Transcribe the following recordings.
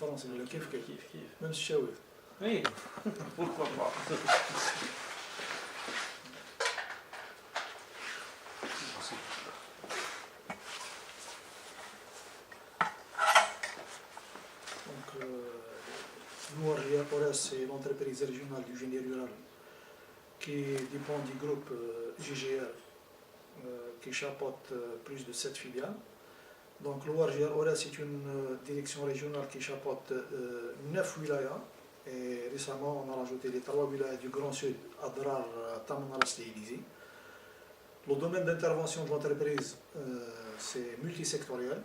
بالفرنسي ولا كيف كيف من الشاويف. اي pourquoi pas. Donc, Louargia Ores, c'est l'entreprise régionale du génie rural qui dépend du groupe GGR qui chapeaute plus de 7 filiales. Donc Louargia Ores, c'est une direction régionale qui chapeaute 9 wilayas. Et récemment, on a rajouté les 3 wilayas du Grand Sud, Adrar, Tamanrasset et Élysée. Le domaine d'intervention de l'entreprise, c'est multisectoriel.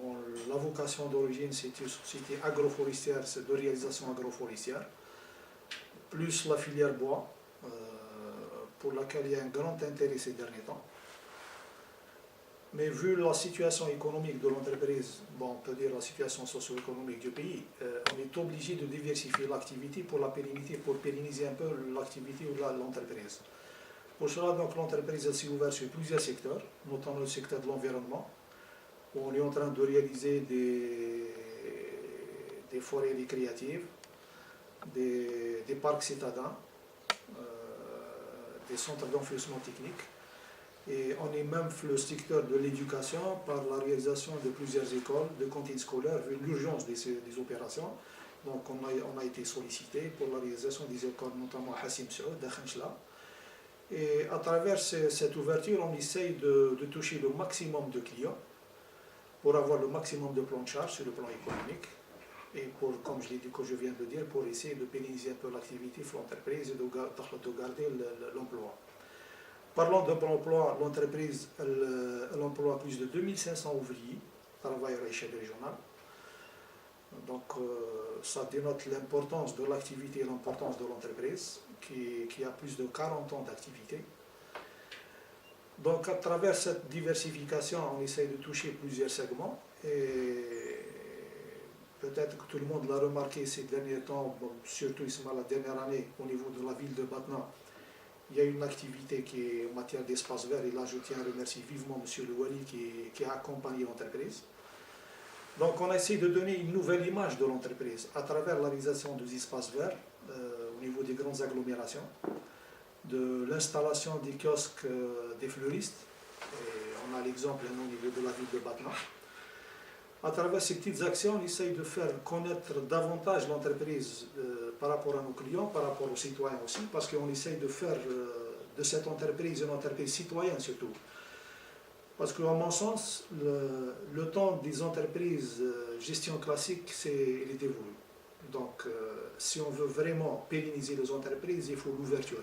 Bon, la vocation d'origine, c'est une société agroforestière, c'est de réalisation agroforestière, plus la filière bois, pour laquelle il y a un grand intérêt ces derniers temps. Mais vu la situation économique de l'entreprise, bon, on peut dire la situation socio-économique du pays, on est obligé de diversifier l'activité pour la pérennité, pour pérenniser un peu l'activité de l'entreprise. Pour cela, donc, l'entreprise s'est ouverte sur plusieurs secteurs, notamment le secteur de l'environnement, où on est en train de réaliser des forêts récréatives, des parcs citadins, des centres d'enfouissement technique. Et on est même le secteur de l'éducation par la réalisation de plusieurs écoles, de cantines scolaires, vu l'urgence des opérations. Donc on a été sollicité pour la réalisation des écoles, notamment à Hassim Saoud, à Khenchla. Et à travers cette ouverture, on essaye de toucher le maximum de clients pour avoir le maximum de plans de charge sur le plan économique et pour, comme je l'ai dit, que je viens de dire, pour essayer de pérenniser un peu l'activité de l'entreprise et de garder l'emploi. Parlant de l'emploi, l'entreprise elle emploie plus de 2500 ouvriers, travailleurs à échelle régionale. Donc ça dénote l'importance de l'activité et l'importance de l'entreprise qui a plus de 40 ans d'activité. Donc à travers cette diversification, on essaye de toucher plusieurs segments et peut-être que tout le monde l'a remarqué ces derniers temps, bon, surtout la dernière année au niveau de la ville de Batna. Il y a une activité qui est en matière d'espace vert et là je tiens à remercier vivement M. Le Wali qui a accompagné l'entreprise. Donc on essaie de donner une nouvelle image de l'entreprise à travers la réalisation des espaces verts au niveau des grandes agglomérations, de l'installation des kiosques des fleuristes, et on a l'exemple au niveau de la ville de Batna. À travers ces petites actions, on essaye de faire connaître davantage l'entreprise par rapport à nos clients, par rapport aux citoyens aussi, parce qu'on essaye de faire de cette entreprise une entreprise citoyenne surtout. Parce qu'à mon sens, le temps des entreprises gestion classique, il est dévolu. Donc, si on veut vraiment pérenniser les entreprises, il faut l'ouverture.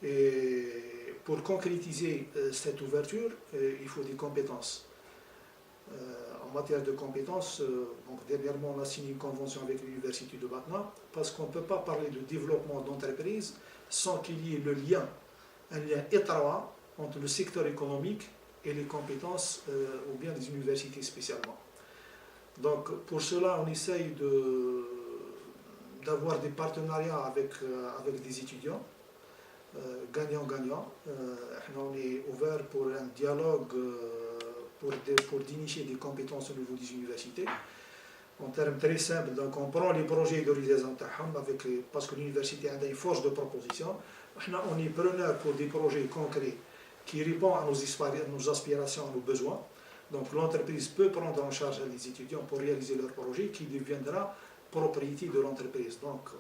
Et pour concrétiser cette ouverture, il faut des compétences. En matière de compétences, donc dernièrement on a signé une convention avec l'Université de Batna parce qu'on ne peut pas parler de développement d'entreprise sans qu'il y ait un lien étroit entre le secteur économique et les compétences ou bien des universités spécialement. Donc pour cela on essaye d'avoir des partenariats avec des étudiants gagnant-gagnant. On est ouvert pour un dialogue pour dénicher des compétences au niveau des universités. En termes très simples, donc on prend les projets de réalisation parce que l'université a une force de proposition. On est preneur pour des projets concrets qui répondent à nos aspirations, à nos besoins. Donc l'entreprise peut prendre en charge les étudiants pour réaliser leur projet qui deviendra propriété de l'entreprise. Donc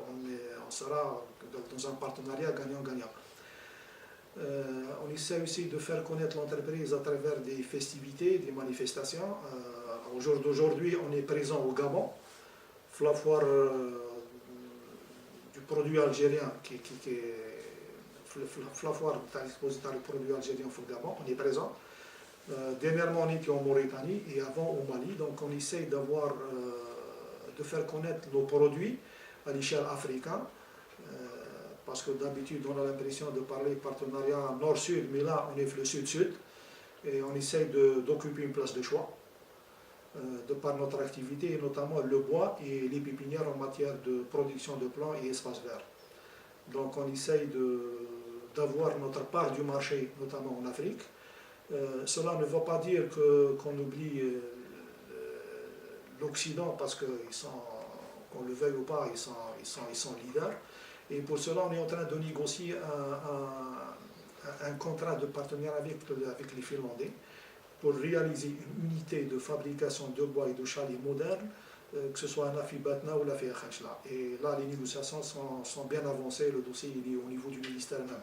on sera dans un partenariat gagnant-gagnant. On essaie aussi de faire connaître l'entreprise à travers des festivités, des manifestations. Au jour d'aujourd'hui, on est présent au Gabon, la foire du produit algérien, la foire expositoire du produit algérien au Gabon, on est présent. Dernièrement, on était en Mauritanie et avant au Mali, donc on essaie de faire connaître nos produits à l'échelle africaine. Parce que d'habitude on a l'impression de parler partenariat nord-sud, mais là on est le sud-sud et on essaye d'occuper une place de choix de par notre activité, et notamment le bois et les pépinières en matière de production de plants et espaces verts. Donc on essaye d'avoir notre part du marché, notamment en Afrique. Cela ne veut pas dire qu'on oublie l'Occident, parce qu'ils sont, qu'on le veuille ou pas, ils sont leaders. Et pour cela, on est en train de négocier un contrat de partenariat avec les Finlandais pour réaliser une unité de fabrication de bois et de chalets modernes, que ce soit Nafi Batna ou la Khachla. Et là, les négociations sont bien avancées, le dossier il est au niveau du ministère même.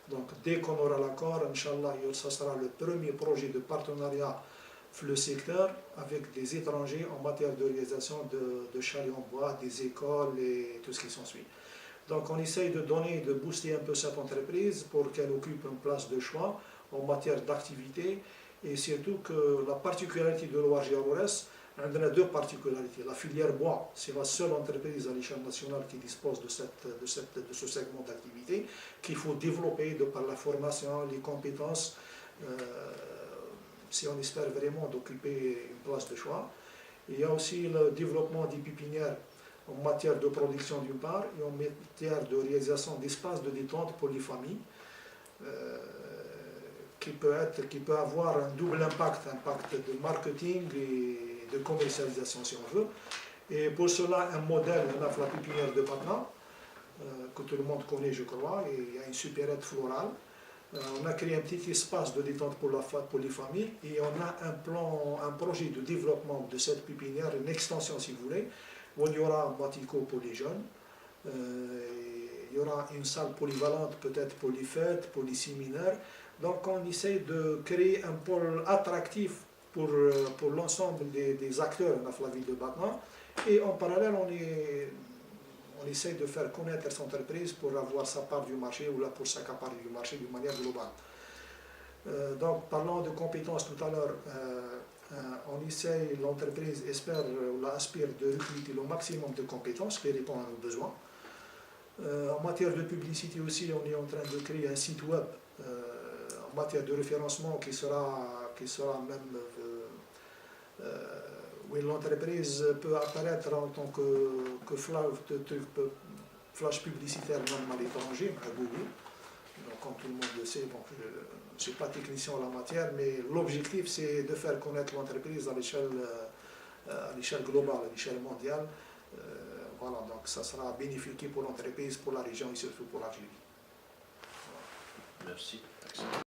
Donc, dès qu'on aura l'accord, Inch'Allah, ça sera le premier projet de partenariat dans le secteur avec des étrangers en matière de réalisation de chalets en bois, des écoles et tout ce qui s'ensuit. Donc, on essaye de donner, de booster un peu cette entreprise pour qu'elle occupe une place de choix en matière d'activité. Et surtout que la particularité de l'ORG Aurores, on a deux particularités. La filière bois, c'est la seule entreprise à l'échelle nationale qui dispose de ce segment d'activité qu'il faut développer de par la formation, les compétences, si on espère vraiment d'occuper une place de choix. Il y a aussi le développement des pépinières en matière de production d'une part et en matière de réalisation d'espaces de détente pour les familles. Qui peut avoir un double impact de marketing et de commercialisation si on veut. Et pour cela, un modèle, on a la pépinière de Batna, que tout le monde connaît je crois, et il y a une supérette florale. On a créé un petit espace de détente pour les familles et on a un projet de développement de cette pépinière, une extension si vous voulez, où il y aura un bâtiment pour les jeunes, il y aura une salle polyvalente peut-être pour les fêtes, pour les séminaires. Donc on essaie de créer un pôle attractif pour l'ensemble des acteurs dans la ville de Batna. Et en parallèle, on essaie de faire connaître cette entreprise pour avoir sa part du marché ou là pour s'accaparer du marché d'une manière globale. Donc parlant de compétences tout à l'heure, on essaie, l'entreprise espère ou aspire de recruter le maximum de compétences qui répondent à nos besoins. En matière de publicité aussi, on est en train de créer un site web en matière de référencement qui sera même où l'entreprise peut apparaître en tant que flash publicitaire même à l'étranger, à Google. Donc, comme tout le monde le sait, bon, je ne suis pas technicien en la matière, mais l'objectif c'est de faire connaître l'entreprise à l'échelle globale, à l'échelle mondiale. Voilà, donc ça sera bénéfique pour l'entreprise, pour la région et surtout pour l'Algérie. Merci.